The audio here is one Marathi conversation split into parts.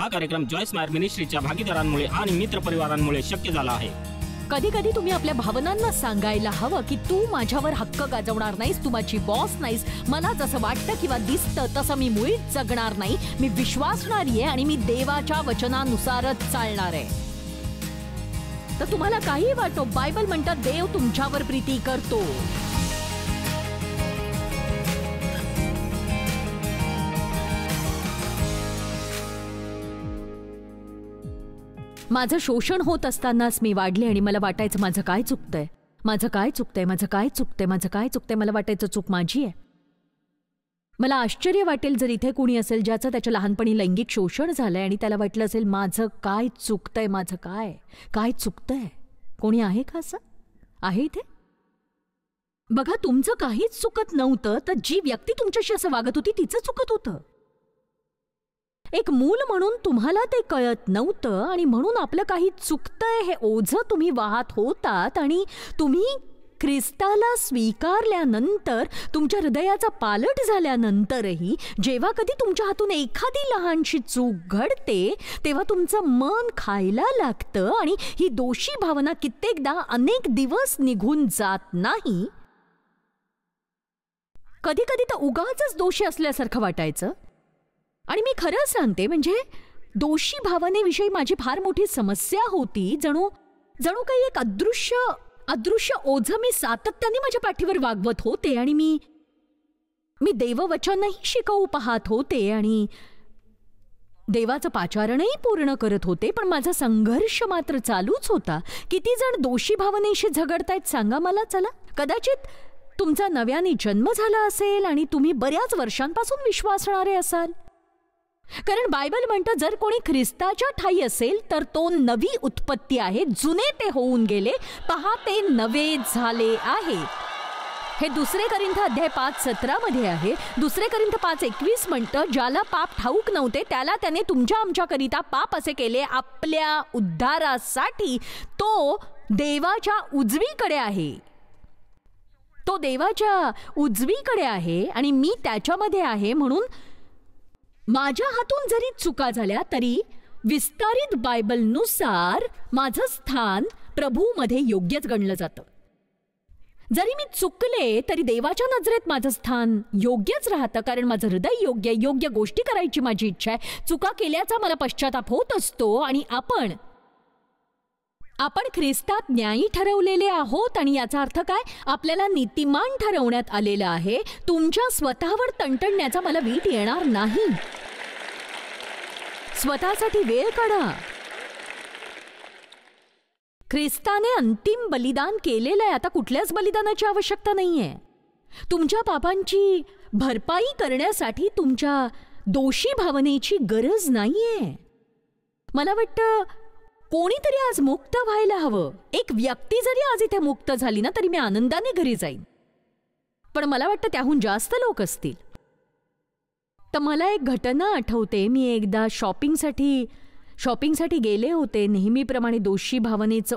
हा कार्यक्रम जॉयस मायर मिनिस्ट्रीच्या भागीदारांमुळे आणि मित्रपरिवारांमुळे शक्य झाला आहे. कधी कधी तुम्ही आपल्या भावनांना सांगायला हवं की तू माझ्यावर हक्क गाजवणार नाहीस, तू माझी बॉस नाहीस, मला जसं वाटतं किंवा दिसतं तसं मी मुळीच जगणार नाही, मी विश्वासणारी आहे आणि मी देवाच्या वचनानुसारच चालणार आहे. तर तुम्हाला काही वाटो, बायबल म्हणतं देव तुमच्यावर प्रीती करतो. माझं शोषण होत असतानाच मी वाढले आणि मला वाटायचं माझं काय चुकतंय, माझं काय चुकतंय, माझं काय चुकतंय, माझं काय चुकतंय. मला वाटायचं चूक माझी आहे. मला आश्चर्य वाटेल जर इथे कोणी असेल ज्याचं त्याच्या लहानपणी लैंगिक शोषण झालंय आणि त्याला वाटलं असेल माझं काय चुकतंय, माझं काय चुकतंय. कोणी आहे का असं? आहे इथे? बघा, तुमचं काहीच चुकत नव्हतं, तर जी व्यक्ती तुमच्याशी असं वागत होती तिचं चुकत होतं. एक मूल म्हणून तुम्हाला ते कळत नव्हतं आणि म्हणून आपलं काही चुकतंय हे ओझं तुम्ही वाहत होतात. आणि तुम्ही ख्रिस्ताला स्वीकारल्यानंतर, तुमच्या हृदयाचा पालट झाल्यानंतरही जेव्हा कधी तुमच्या हातून एखादी लहानशी चूक घडते तेव्हा तुमचं मन खायला लागतं आणि ही दोषी भावना कित्येकदा अनेक दिवस निघून जात नाही. कधी कधी तर उगाचच दोषी असल्यासारखं वाटायचं. आणि मी खरं सांगते, म्हणजे दोषी भावनेविषयी माझी फार मोठी समस्या होती. जणू काही एक अदृश्य ओझं मी सातत्याने माझ्या पाठीवर वागवत होते आणि मी देववचनही शिकवू पाहत होते आणि देवाचं पाचारणही पूर्ण करत होते, पण माझा संघर्ष मात्र चालूच होता. किती जण दोषी भावनेशी झगडतायत सांगा मला. चला, कदाचित तुमचा नव्याने जन्म झाला असेल आणि तुम्ही बऱ्याच वर्षांपासून विश्वासणारे असाल. कारण बायबल म्हणतं जर कोणी ख्रिस्ताच्या ठाई असेल तर तो नवी उत्पत्ती आहे, जुने ते होऊन गेले, पहा ते नवे झाले आहे. हे 2 करिंथ अध्याय 5:17 मध्ये आहे. 2 करिंथ 5:21 म्हणतं ज्याला पाप ठाऊक नव्हते त्याला त्याने तुमच्या आमच्याकरिता पाप असे केले, आपल्या उद्धारासाठी तो देवाच्या उजवीकडे आहे. तो देवाच्या उजवीकडे आहे आणि मी त्याच्यामध्ये आहे. म्हणून माझ्या हातून जरी चुका झाल्या तरी विस्तारित बायबलनुसार माझं स्थान प्रभूमध्ये योग्यच गणलं जातं. जरी मी चुकले तरी देवाच्या नजरेत माझं स्थान योग्यच राहतं, कारण माझं हृदय योग्य गोष्टी करायची माझी इच्छा आहे. चुका केल्याचा मला पश्चाताप होत असतो आणि आपण ख्रिस्तात न्यायी ठरवलेले आहोत. आणि याचा अर्थ काय? आपल्याला नीतिमान ठरवण्यात आलेलं आहे. तुमच्या स्वतःवर तणतणण्याचा मला वीट येणार नाही. स्वतःसाठी वेळ काढा. ख्रिस्ताने अंतिम बलिदान केलेलं आहे. आता कुठल्याच बलिदानाची आवश्यकता नाहीये. तुमच्या पापांची भरपाई करण्यासाठी तुमच्या दोषी भावनेची गरज नाहीये. मला वाटतं कोणीतरी आज मुक्त व्हायला हवं. एक व्यक्ती जरी आज इथे मुक्त झाली ना तरी मी आनंदाने घरी जाईन. पण मला वाटतं त्याहून जास्त लोक असतील. तर मला एक घटना आठवते. मी एकदा शॉपिंगसाठी गेले होते, नेहमीप्रमाणे दोषी भावनेचं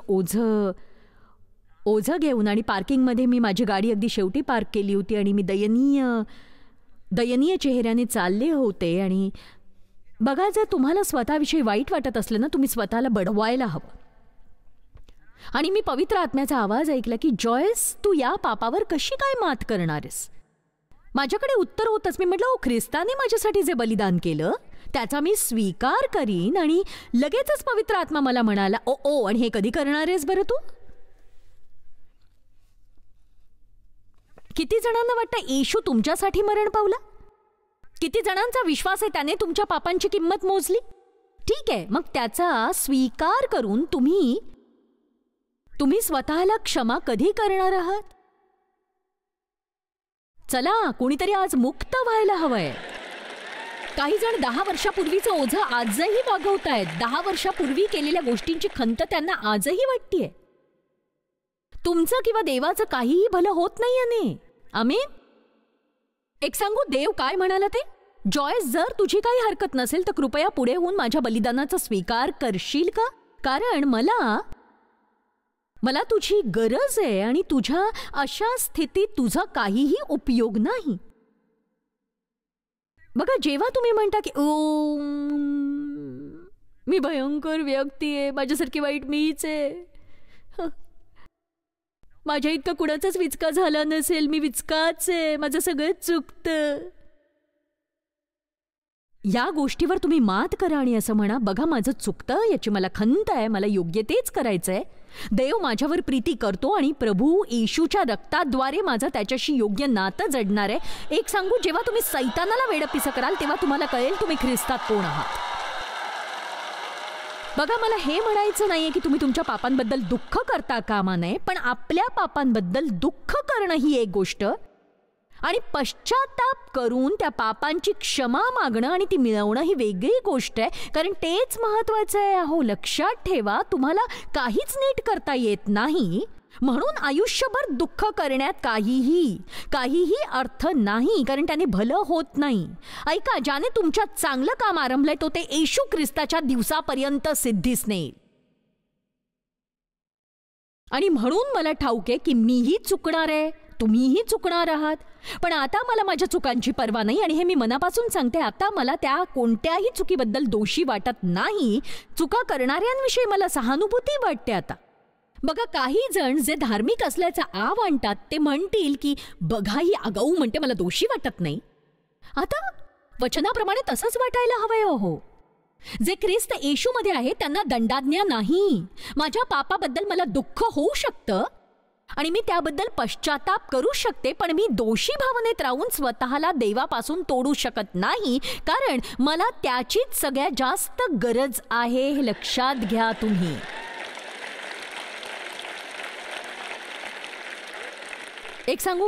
ओझं घेऊन, आणि पार्किंगमध्ये मी माझी गाडी अगदी शेवटी पार्क केली होती आणि मी दयनीय चेहऱ्याने चालले होते. आणि बघा, जर तुम्हाला स्वतःविषयी वाईट वाटत असलं ना, तुम्ही स्वतःला बढवायला हवं. आणि मी पवित्र आत्म्याचा आवाज ऐकला की जॉयस, तू या पापावर कशी काय मात करणारेस? माझ्याकडे उत्तर होतच. मी म्हटलं, ख्रिस्ताने माझ्यासाठी जे बलिदान केलं त्याचा मी स्वीकार करीन. आणि लगेचच पवित्र आत्मा मला म्हणाला, ओ आणि हे कधी करणारेस बरं तू? किती जणांना वाटतं येशू तुमच्यासाठी मरण पावला? किती जणांचा विश्वास आहे त्याने तुमच्या पापांची किंमत मोजली? ठीक आहे, मग त्याचा स्वीकार करून तुम्ही स्वतःला क्षमा कधी करणार आहात? चला, कोणीतरी आज मुक्त व्हायला हवंय. काही जण 10 वर्षापूर्वीचं ओझं आजही वागवतायत. 10 वर्षापूर्वी केलेल्या गोष्टींची खंत त्यांना आजही वाटतेय. तुमचं किंवा देवाचं काहीही भलं होत नाहीये. आमीन. एक सांगू, देव काय म्हणाला ते? जॉयस, जर तुझी काही हरकत नसेल तर कृपया पुढे होऊन माझ्या बलिदानाचा स्वीकार करशील का? कारण मला तुझी गरज आहे आणि तुझ्या अशा स्थितीत तुझा काहीही उपयोग नाही. बघा, जेव्हा तुम्ही म्हणता की मी भयंकर व्यक्ती आहे, माझ्यासारखी वाईट मीच आहे. माझ्या इतका कुणाचाच विचका झाला नसेल, मी विचकाच आहे, माझं सगळंच चुकतं. या गोष्टीवर तुम्ही मात करा आणि असं म्हणा, बघा माझं चुकतं, याची मला खंत आहे, मला योग्य तेच करायचंय. देव माझ्यावर प्रीती करतो आणि प्रभू येशूच्या रक्ताद्वारे माझं त्याच्याशी योग्य नातं जडणार आहे. एक सांगू, जेव्हा तुम्ही सैतानाला वेडपिसं कराल तेव्हा तुम्हाला कळेल तुम्ही ख्रिस्तात कोण आहात. बघा, मला हे म्हणायचं नाहीये की तुम्ही तुमच्या पापांबद्दल दुःख करता कामा नये, पण आपल्या पापांबद्दल दुःख करणं ही एक गोष्ट आणि पश्चाताप करून त्या पापांची क्षमा मागणं आणि ती मिळवणं ही वेगळी गोष्ट आहे. कारण तेच महत्वाचं आहे. अहो, लक्षात ठेवा, तुम्हाला काहीच नीट करता येत नाही म्हणून आयुष्यभर दुःख करण्यात काहीही अर्थ नाही, कारण त्याने भलं होत नाही. ऐका, ज्याने तुमच्यात चांगलं काम आरंभलंय तो ते येशू ख्रिस्ताच्या दिवसापर्यंत सिद्धीस नेईल. आणि म्हणून मला ठाऊक आहे की मीही चुकणार आहे, तुम्हीही चुकणार आहात. पण आता मला माझ्या चुकांची पर्वा नाही आणि हे मी मनापासून सांगते. आता मला त्या कोणत्याही चुकीबद्दल दोषी वाटत नाही. चुका करणाऱ्यांविषयी मला सहानुभूती वाटते. आता बघा, काही जण जे धार्मिक असल्याचा आव आणतात ते म्हणतील की बघा ही आगाऊ म्हणते, मला दोषी वाटत नाही. आता वचनाप्रमाणे तसंच वाटायला हवंय. हो, जे ख्रिस्त येशूमध्ये आहे त्यांना दंडाज्ञा नाही. माझ्या पापाबद्दल मला दुःख होऊ शकतं आणि मी त्याबद्दल पश्चाताप करू शकते, पण मी दोषी भावनेत राहून स्वतःला देवापासून तोडू शकत नाही, कारण मला त्याचीच सगळ्यात जास्त गरज आहे. हे लक्षात घ्या तुम्ही. एक सांगू,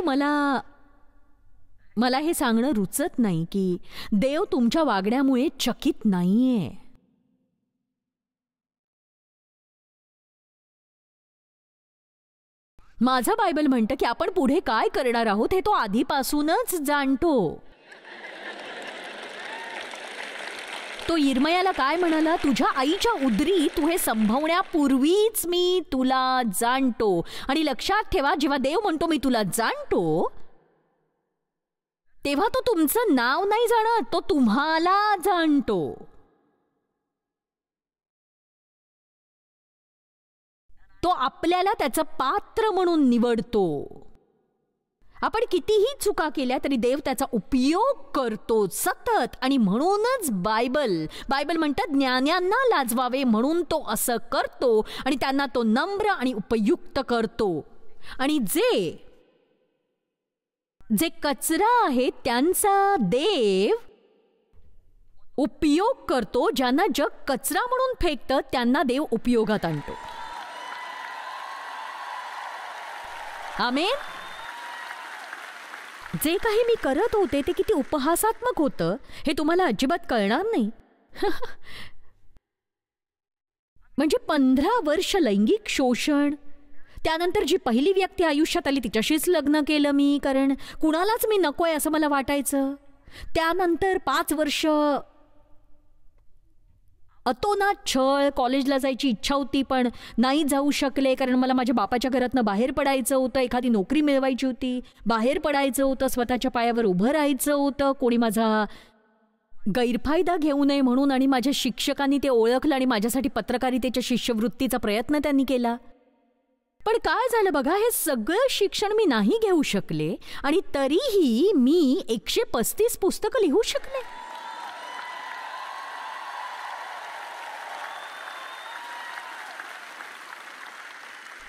मला हे सांगणं रुचत नाही की देव तुमच्या वागण्यामुळे चकित नाहीये. माझं बायबल म्हणतं की आपण पुढे काय करणार आहोत हे तो आधीपासूनच जाणतो. तो यिर्मयाला काय म्हणाला, तुझ्या आईच्या उदरी तू हे संभवण्यापूर्वीच मी तुला जाणतो. आणि लक्षात ठेवा, जेव्हा देव म्हणतो मी तुला जाणतो, तेव्हा तो तुमचं नाव नाही जाणत, तो तुम्हाला जाणतो. तो आपल्याला त्याचं पात्र म्हणून निवडतो. आपण कितीही चुका केल्या तरी देव त्याचा उपयोग करतो सतत. आणि म्हणूनच बायबल म्हणतात, ज्ञान्यांना लाजवावे म्हणून तो असं करतो आणि त्यांना तो नम्र आणि उपयुक्त करतो. आणि जे कचरा आहे त्यांचा देव उपयोग करतो. ज्यांना जग कचरा म्हणून फेकतं त्यांना देव उपयोगात आणतो. आमेन. जे काही मी करत होते ते किती उपहासात्मक होतं हे तुम्हाला अजिबात कळणार नाही. म्हणजे 15 वर्ष लैंगिक शोषण, त्यानंतर जी पहिली व्यक्ती आयुष्यात आली तिच्याशीच लग्न केलं मी, कारण कुणालाच मी नकोय असं मला वाटायचं. त्यानंतर 5 वर्ष अतोनात छळ, कॉलेजला जायची इच्छा होती पण नाही जाऊ शकले कारण मला माझ्या बापाच्या घरातनं बाहेर पडायचं होतं, एखादी नोकरी मिळवायची होती, बाहेर पडायचं होतं, स्वतःच्या पायावर उभं राहायचं होतं, कोणी माझा गैरफायदा घेऊ नये म्हणून. आणि माझ्या शिक्षकांनी ते ओळखलं आणि माझ्यासाठी पत्रकारितेच्या शिष्यवृत्तीचा प्रयत्न त्यांनी केला. पण काय झालं बघा, हे सगळं शिक्षण मी नाही घेऊ शकले आणि तरीही मी 135 पुस्तकं लिहू शकले.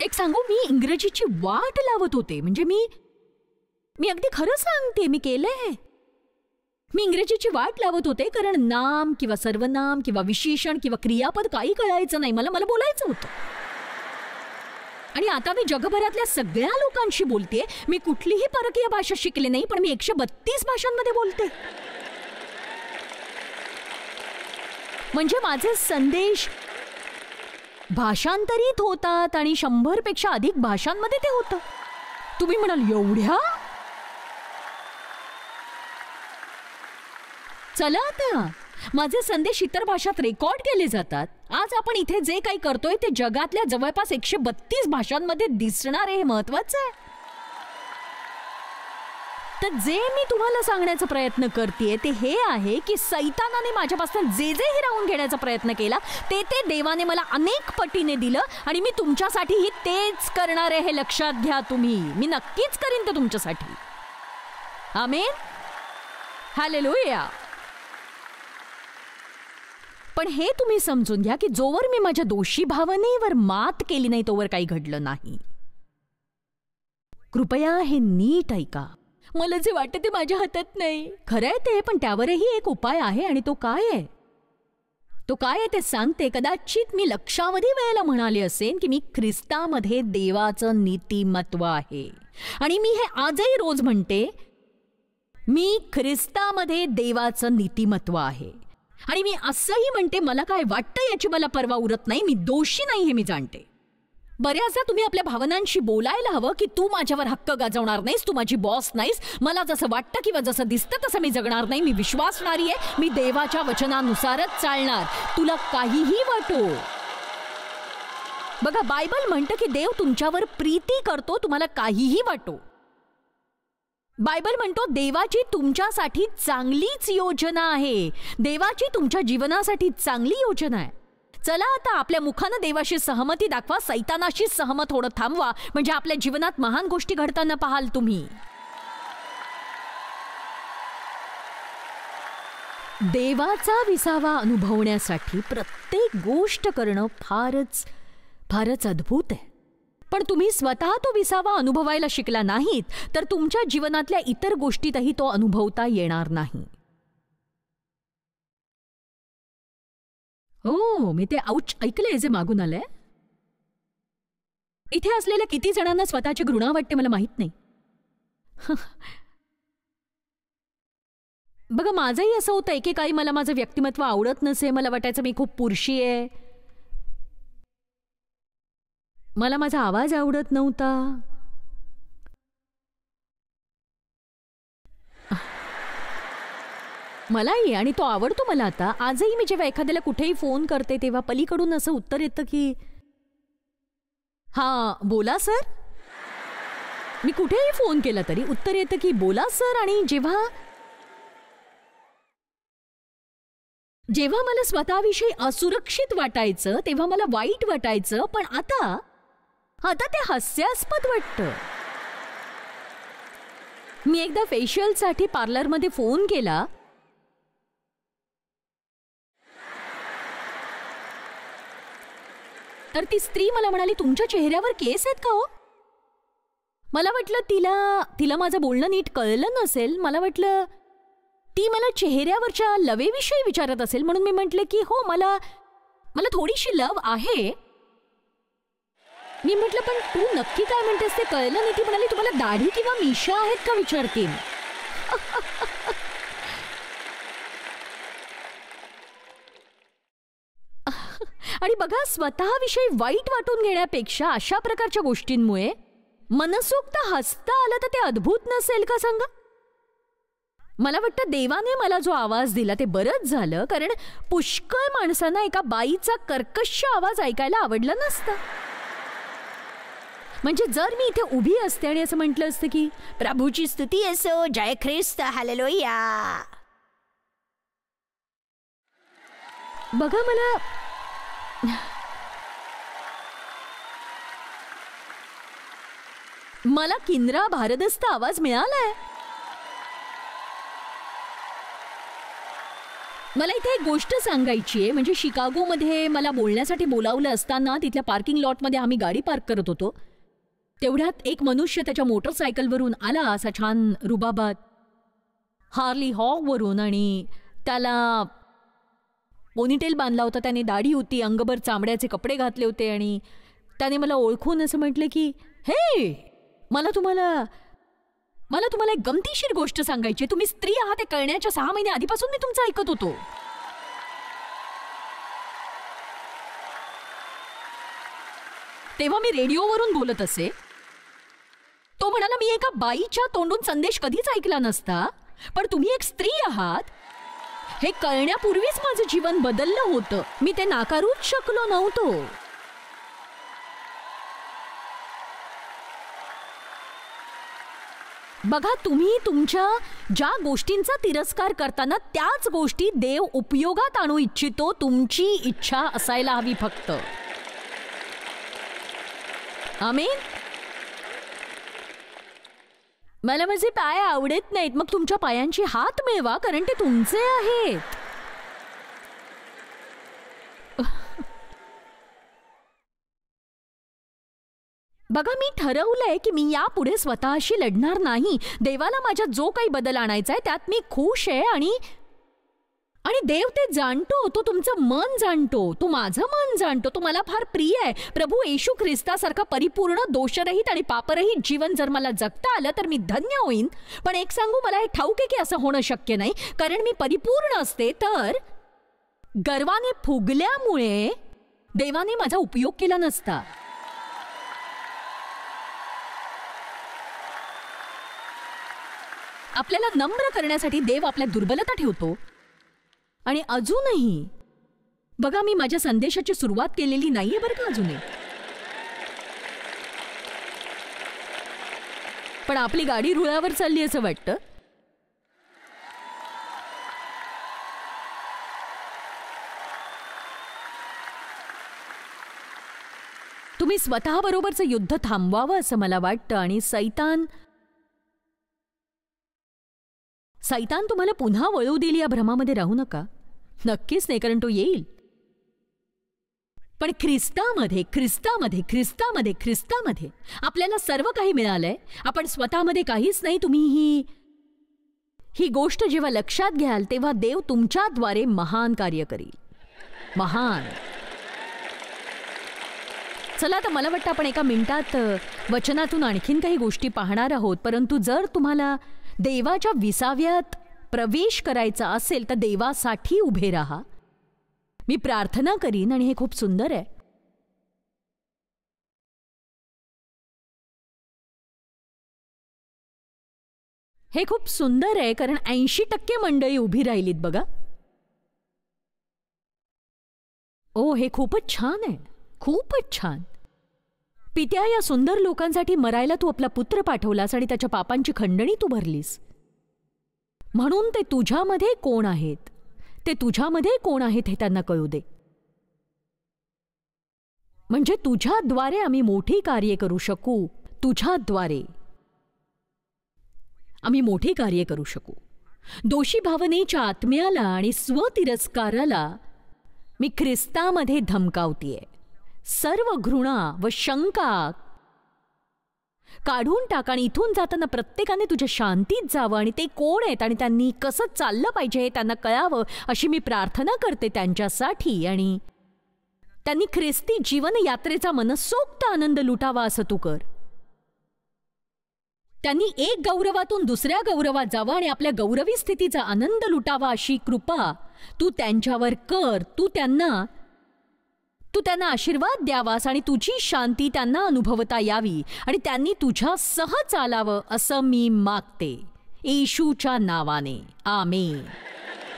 एक सांगू, मी इंग्रजीची वाट लावत होते. म्हणजे मी अगदी खरं सांगते, मी केलंय. मी इंग्रजीची वाट लावत होते कारण नाम किंवा सर्वनाम किंवा विशेषण किंवा क्रियापद काही कळायचं नाही. मला बोलायचं होतं. आणि आता मी जगभरातल्या सगळ्या लोकांशी बोलते. मी कुठलीही परकीय भाषा शिकले नाही, पण मी 132 भाषांमध्ये बोलते. म्हणजे माझे संदेश भाषांतरित होतात आणि 100 पेक्षा अधिक भाषांमध्ये ते होतं. तुम्ही म्हणाल एवढ्या? चला आता माझे संदेश इतर भाषात रेकॉर्ड केले जातात. आज आपण इथे जे काही करतोय ते जगातल्या जवळपास 132 भाषांमध्ये दिसणार आहे. हे महत्वाचं आहे. तर जे मी तुम्हाला सांगण्याचा प्रयत्न करतेय ते हे आहे की सैतानाने माझ्यापासून जे जे हिरावून घेण्याचा प्रयत्न केला ते ते देवाने मला अनेक पटीने दिलं आणि मी तुमच्यासाठीही तेच करणार आहे हे लक्षात घ्या तुम्ही. मी नक्कीच करीन ते तुमच्यासाठी. आमेन. हालेलुया. पण हे तुम्ही समजून घ्या की जोवर मी माझ्या दोषी भावनेवर मात केली नाही तोवर काही घडलं नाही. कृपया हे नीट ऐका. मला जे वाटतं ते माझ्या हातात नाही. खरंय ते, पण त्यावरही एक उपाय आहे. आणि तो काय आहे? तो काय आहे ते सांगते. कदाचित मी लक्षावधी वेळेला म्हणाले असेन की मी ख्रिस्तामध्ये देवाचं नीतिमत्व आहे. आणि मी हे आजही रोज म्हणते, मी ख्रिस्तामध्ये देवाचं नीतिमत्व आहे. आणि मी असंही म्हणते, मला काय वाटतं याची मला पर्वा उरत नाही. मी दोषी नाही हे मी जाणते. बऱ्याचदा तुम्ही आपल्या भावनांशी बोलायला हवं की तू माझ्यावर हक्क गाजवणार नाहीस, तू माझी बॉस नाहीस, मला जसं वाटतं किंवा जसं दिसतं तसं मी जगणार नाही, मी विश्वासणारी आहे, मी देवाच्या वचनानुसारच चालणार, तुला काहीही वाटो. बघा, बायबल म्हणतं की देव तुमच्यावर प्रीती करतो, तुम्हाला काहीही वाटो. बायबल म्हणतो देवाची तुमच्यासाठी चांगलीच योजना आहे. देवाची तुमच्या जीवनासाठी चांगली योजना आहे. चला आता आपल्या मुखानं देवाशी सहमती दाखवा, सैतानाशी सहमत होणं थांबवा, म्हणजे आपल्या जीवनात महान गोष्टी घडताना पाहाल तुम्ही. देवाचा विसावा अनुभवण्यासाठी प्रत्येक गोष्ट करणं फारच फारच अद्भुत आहे. पण तुम्ही स्वतः तो विसावा अनुभवायला शिकला नाहीत तर तुमच्या जीवनातल्या इतर गोष्टीतही तो अनुभवता येणार नाही. हो, मी ते औच ऐकलंय जे मागून आलंय. इथे असलेल्या किती जणांना स्वतःची घृणा वाटते मला माहित नाही. बघा, माझंही असं होतं, एकेकाळी मला माझं व्यक्तिमत्व आवडत नसे. मला वाटायचं मी खूप पुरुषी आहे. मला माझा आवाज आवडत नव्हता. मलाही, आणि तो आवडतो मला आता. आजही मी जेव्हा एखाद्याला कुठेही फोन करते तेव्हा पलीकडून असं उत्तर येतं की हां बोला सर. मी कुठेही फोन केला तरी उत्तर येतं की बोला सर. आणि जेव्हा जेव्हा मला स्वतःविषयी असुरक्षित वाटायचं तेव्हा मला वाईट वाटायचं. पण आता ते हास्यास्पद वाटतं. मी एकदा फेशियलसाठी पार्लरमध्ये फोन केला. तर ती स्त्री मला म्हणाली, तुमच्या चेहऱ्यावर केस आहेत का हो? मला वाटलं तिला माझं बोलणं नीट कळलं नसेल. मला वाटलं ती मला चेहऱ्यावरच्या लवेविषयी विचारत असेल. म्हणून मी म्हटले की हो, मला थोडीशी लव आहे. मी म्हटलं पण तू नक्की काय म्हणतेस ते कळलं नाही. ती म्हणाली, तुम्हाला दाढी किंवा मिशा आहेत का विचारते. आणि बघा, स्वतःविषयी वाईट वाटून घेण्यापेक्षा अशा प्रकारच्या गोष्टींमुळे मनसोक्त हसता आलं तर ते अद्भुत नसेल का सांगा. मला वाटतं देवाने मला जो आवाज दिला ते बरंच झालं, कारण पुष्कळ माणसांना एका बाईचा कर्कश आवाज ऐकायला आवडला नसता. म्हणजे जर मी इथे उभी असते आणि असं म्हटलं असतं की प्रभूची स्तुती असो, जय ख्रिस्त, हालेलुया. बघा, मला किंद्रा भारदस्त आवाज मिळालाय. मला इथे एक गोष्ट सांगायची आहे. म्हणजे शिकागोमध्ये मला बोलण्यासाठी बोलावलं असताना तिथल्या पार्किंग लॉटमध्ये आम्ही गाडी पार्क करत होतो. तेवढ्यात एक मनुष्य त्याच्या मोटरसायकलवरून आला, असा छान रुबाबात, हार्ली हॉगवरून, आणि त्याला पोनीटेल बांधला होता. त्याने दाढी होती, अंगभर चामड्याचे कपडे घातले होते. आणि त्याने मला ओळखून असं म्हटलं की हे, मला तुम्हाला एक गमतीशीर गोष्ट सांगायची. तुम्ही स्त्री आहात हे कळण्याच्या 6 महिने आधीपासून मी तुमचं ऐकत होतो. तेव्हा मी रेडिओवरून बोलत असे. तो म्हणाला, मी एका बाईच्या तोंडून संदेश कधीच ऐकला नसता, पण तुम्ही एक स्त्री आहात हे कळण्यापूर्वीच माझं जीवन बदललं होतं. मी ते नाकारूच शकलो नव्हतो. बघा, तुम्ही तुमच्या ज्या गोष्टींचा तिरस्कार करताना त्याच गोष्टी देव उपयोगात आणू इच्छितो. तुमची इच्छा असायला हवी फक्त. आमेन. मला माझे पाय आवडत नाहीत, मग तुमच्या पायांची हात मिळवा, कारण ते तुमचे आहेत. बघा, मी ठरवलंय की मी यापुढे स्वतःशी लढणार नाही. देवाला माझ्यात जो काही बदल आणायचा आहे त्यात मी खुश आहे. आणि देव ते जाणतो. तो तुमचं मन जाणतो, तो माझं मन जाणतो, तो मला फार प्रिय आहे. प्रभू येशू ख्रिस्तासारखा परिपूर्ण, दोषरहित आणि पापरहित जीवन जर मला जगता आलं तर मी धन्य होईन. पण एक सांगू, मला हे ठाऊक आहे की असं होणं शक्य नाही, कारण मी परिपूर्ण असते तर गर्वाने फुगल्यामुळे देवाने माझा उपयोग केला नसता. आपल्याला नम्र करण्यासाठी देव आपल्या दुर्बलता ठेवतो. आणि अजूनही बघा, मी माझ्या संदेशाची सुरुवात केलेली नाहीये बरं का अजूनही. पण आपली गाडी रुळावर चालली असं वाटतं. तुम्ही स्वतःबरोबरचं युद्ध थांबवावं असं मला वाटतं. आणि सैतान तुम्हाला पुन्हा वळू देईल या भ्रमामध्ये राहू नका. नक्कीच नाही, कारण तो येईल. पण ख्रिस्तामध्ये ख्रिस्तामध्ये ख्रिस्तामध्ये ख्रिस्तामध्ये आपल्याला सर्व काही मिळालंय. आपण स्वतःमध्ये काहीच नाही. तुम्ही ही गोष्ट जेव्हा लक्षात घ्याल तेव्हा देव तुमच्याद्वारे महान कार्य करील. महान. चला, तर मला वाटतं आपण एका मिनिटात वचनातून आणखीन काही गोष्टी पाहणार आहोत. परंतु जर तुम्हाला देवाच्या विसाव्यात प्रवेश करायचा असेल तर देवासाठी उभे राहा. मी प्रार्थना करीन. आणि हे खूप सुंदर आहे. हे खूप सुंदर आहे, कारण 80% मंडळी उभी राहिलीत बघा. ओ, हे खूपच छान आहे, खूपच छान. पित्या, या सुंदर लोकांसाठी मरायला तू आपला पुत्र पाठवलास आणि त्याच्या पापांची खंडणी तू भरलीस. म्हणून ते तुझ्यामध्ये कोण आहेत, ते तुझ्यामध्ये कोण आहेत हे त्यांना कळू दे. म्हणजे तुझ्याद्वारे आम्ही मोठी कार्य करू शकू. तुझ्याद्वारे आम्ही मोठी कार्य करू शकू. दोषी भावनेच्या आत्म्याला आणि स्वतिरस्काराला मी ख्रिस्तामध्ये धमकावतीये. सर्व घृणा व शंका काढून टाक आणि इथून जाताना प्रत्येकाने तुझ्या शांतीत जावं आणि ते कोण आहेत आणि त्यांनी कसं चाललं पाहिजे हे त्यांना कळावं अशी मी प्रार्थना करते त्यांच्यासाठी. आणि त्यांनी ख्रिस्ती जीवन यात्रेचा मनसोक्त आनंद लुटावा असं तू कर. त्यांनी एक गौरवातून दुसऱ्या गौरवात जावं आणि आपल्या गौरवी स्थितीचा आनंद लुटावा अशी कृपा तू त्यांच्यावर कर. तू त्यांना आशीर्वाद द्यावास आणि तुझी शांती त्यांना अनुभवता यावी आणि त्यांनी तुझ्या सह चालावं असं मी मागते येशूच्या नावाने. आमेन.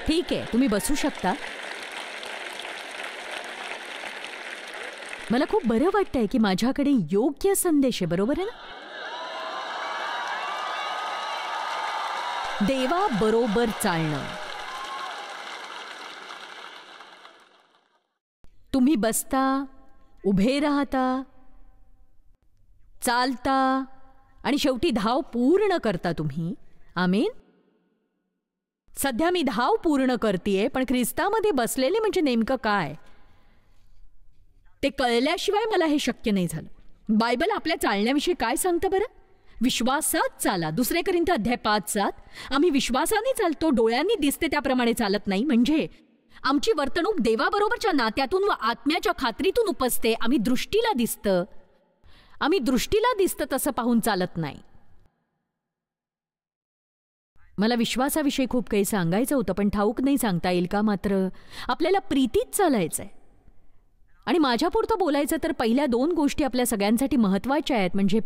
ठीक आहे, तुम्ही बसू शकता. मला खूप बरं वाटतंय की माझ्याकडे योग्य संदेश आहे, बरोबर आहे ना? देवा बरोबर चालणं. तुम्ही बसता, उभे राहता, चालता आणि शेवटी धाव पूर्ण करता तुम्ही. आमेन. सध्या मी धाव पूर्ण करतेय, पण ख्रिस्तामध्ये बसलेले म्हणजे नेमकं काय ते कळल्याशिवाय मला हे शक्य नाही झालं. बायबल आपल्या चालण्याविषयी काय सांगतं बरं? विश्वासात चाला. 2 कोरिंथ अध्याय 5:7. आम्ही विश्वासाने चालतो, डोळ्यांनी दिसते त्याप्रमाणे चालत नाही. म्हणजे आमची वर्तणूक देवाबरोबरच्या नात्यातून व आत्म्याच्या खात्रीतून उपसते. आम्ही दृष्टीला दिसतं तसं पाहून चालत नाही. मला विश्वासाविषयी खूप काही सांगायचं होतं, पण ठाऊक नाही सांगता येईल का. मात्र आपल्याला प्रीतीत चालायचंय. आणि माझ्यापुरतं बोलायचं तर पहिल्या 2 गोष्टी आपल्या सगळ्यांसाठी महत्त्वाच्या आहेत. म्हणजे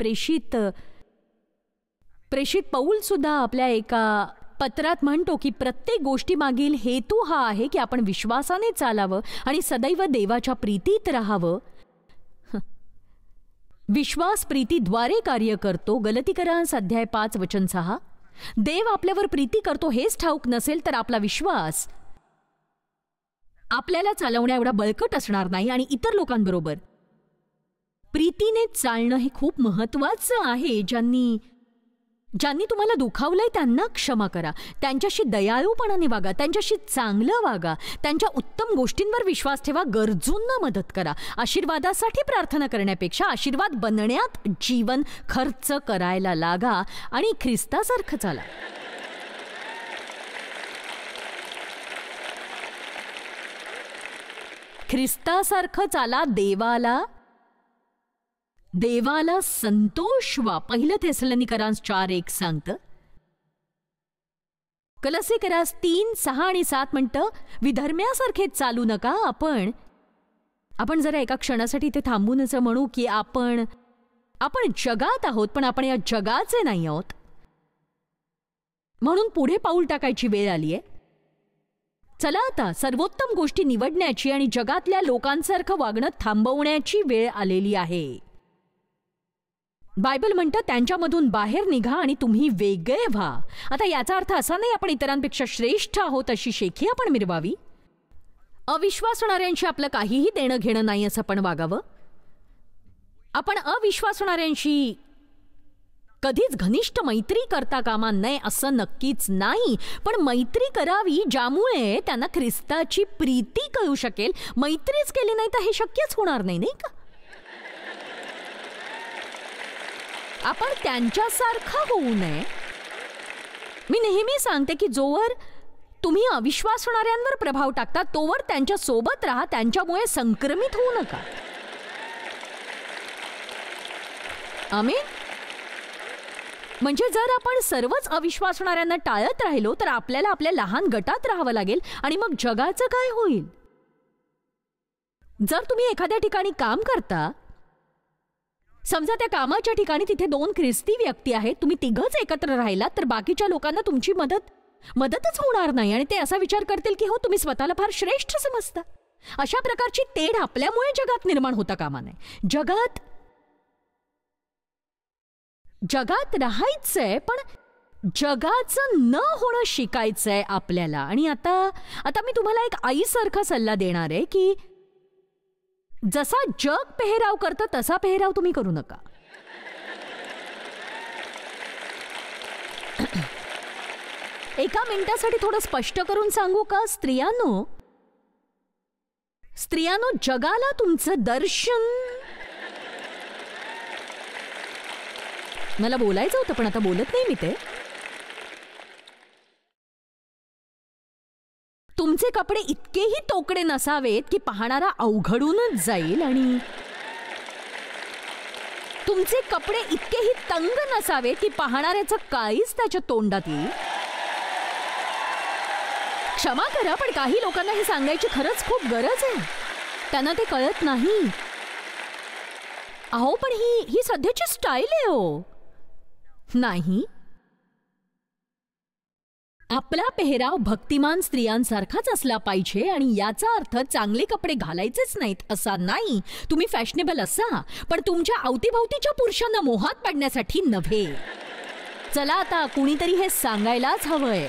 प्रेषित पौल सुद्धा आपल्या एका पत्रात म्हणतो की प्रत्येक गोष्टी मागील हेतू हा आहे की आपण विश्वासाने चालावं आणि सदैव देवाच्या प्रीतीत राहावं. विश्वास प्रीतीद्वारे कार्य करतो. गलतीकरांस अध्याय 5 वचन 6. देव आपल्यावर प्रीती करतो हेच ठाऊक नसेल तर आपला विश्वास आपल्याला चालवण्या एवढा बळकट असणार नाही. आणि इतर लोकांबरोबर प्रीतीने चालणं हे खूप महत्वाचं आहे. ज्यांनी तुम्हाला दुखावलंय त्यांना क्षमा करा. त्यांच्याशी दयाळूपणाने वागा. त्यांच्याशी चांगलं वागा. त्यांच्या उत्तम गोष्टींवर विश्वास ठेवा. गरजूंना मदत करा. आशीर्वादासाठी प्रार्थना करण्यापेक्षा आशीर्वाद बनण्यात जीवन खर्च करायला लागा आणि ख्रिस्तासारखं चाला. ख्रिस्तासारखं चाला. देवाला संतोष व्हा. 1 थेसलोनिकरांस 4:1 सांगतं. कलसीकरास 3:6 आणि 7 म्हणतं, विधर्म्यासारखे चालू नका. आपण जरा एका क्षणासाठी इथे थांबून असं म्हणू की आपण जगात आहोत पण आपण या जगाचे नाही आहोत. म्हणून पुढे पाऊल टाकायची वेळ आलीये. चला आता सर्वोत्तम गोष्टी निवडण्याची आणि जगातल्या लोकांसारखं वागणं थांबवण्याची वेळ आलेली आहे. बायबल म्हणतं त्यांच्यामधून बाहेर निघा आणि तुम्ही वेगळे व्हा. आता याचा अर्थ असा नाही आपण इतरांपेक्षा श्रेष्ठ आहोत अशी शेखी आपण मिरवावी. अविश्वासणाऱ्यांशी आपलं काहीही देणं घेणं नाही असं पण वागावं. आपण अविश्वासणाऱ्यांशी कधीच घनिष्ठ मैत्री करता कामा नये असं नक्कीच नाही. पण मैत्री करावी ज्यामुळे त्यांना ख्रिस्ताची प्रीती कळू शकेल. मैत्रीच केली नाही तर हे शक्यच होणार नाही, नाही का? आपण त्यांच्यासारखं होऊ नये. मी नेहमी सांगते की जोवर तुम्ही अविश्वासणाऱ्यांवर प्रभाव टाकता तोवर त्यांच्या सोबत राहा. त्यांच्यामुळे संक्रमित होऊ नका. आमेन. म्हणजे जर आपण सर्वच अविश्वासणाऱ्यांना टाळत राहिलो तर आपल्याला आपल्या लहान गटात राहावं लागेल आणि मग जगाचं काय होईल? जर तुम्ही एखाद्या ठिकाणी काम करता, समजा त्या कामाच्या ठिकाणी तिथे 2 ख्रिस्ती व्यक्ती आहेत, तुम्ही तिघच एकत्र राहिलात तर बाकीच्या लोकांना तुमची मदतच होणार नाही आणि ते असा विचार करतील की हो तुम्ही स्वतःला फार श्रेष्ठ समजता. अशा प्रकारची तेढ आपल्यामुळे जगात निर्माण होता कामा नये. जगात राहायचंय पण जगाचं न होणं शिकायचंय आपल्याला. आणि आता मी तुम्हाला एक आईसारखा सल्ला देणार आहे की जसा जग पेहराव करतं तसा पेहराव तुम्ही करू नका. एका मिनिटासाठी थोडं स्पष्ट करून सांगू का? स्त्रियांनो जगाला तुमचं दर्शन, मला बोलायचं होतं पण आता बोलत नाही मी ते. तुमचे कपडे इतकेही तोकडे नसावेत की पाहणारा अवघडूनच जाईल आणि तुमचे कपडे इतकेही तंग नसावेत की पाहणाऱ्याचं काळीच त्याच्या तोंडात येईल. क्षमा करा पण काही लोकांना हे सांगायची खरंच खूप गरज आहे. त्यांना ते कळत नाही. अहो पण ही सध्याची स्टाईल आहे हो. नाही, आपला पेहराव भक्तिमान स्त्रियांसारखाच असला पाहिजे आणि याचा अर्थ चांगले कपडे घालायचेच नाहीत असा नाही. तुम्ही फॅशनेबल असा पण तुमच्या अवतीभवतीच्या पुरुषांना मोहात पाडण्यासाठी नव्हे. चला आता कुणीतरी हे सांगायलाच हवंय.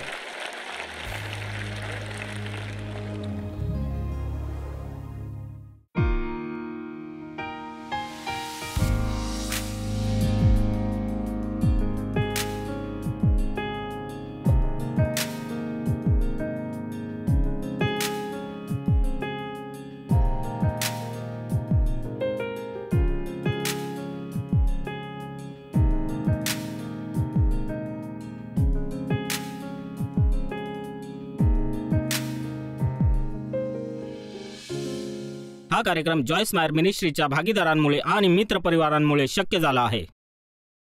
हा कार्यक्रम जॉयस मायर मिनिस्ट्रीच्या भागीदारांमुळे आणि मित्रपरिवारांमुळे शक्य झाला आहे.